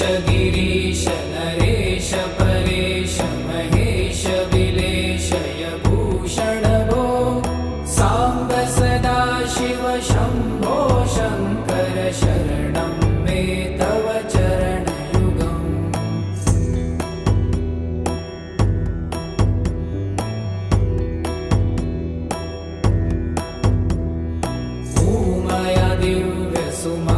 गिरीश नरेश परेश महेश विलेशय भूषण भो साम्ब सदा शिव शम्भो शङ्कर शरणं मे तव चरणयुगम्। ऊमया दिव्य सुमा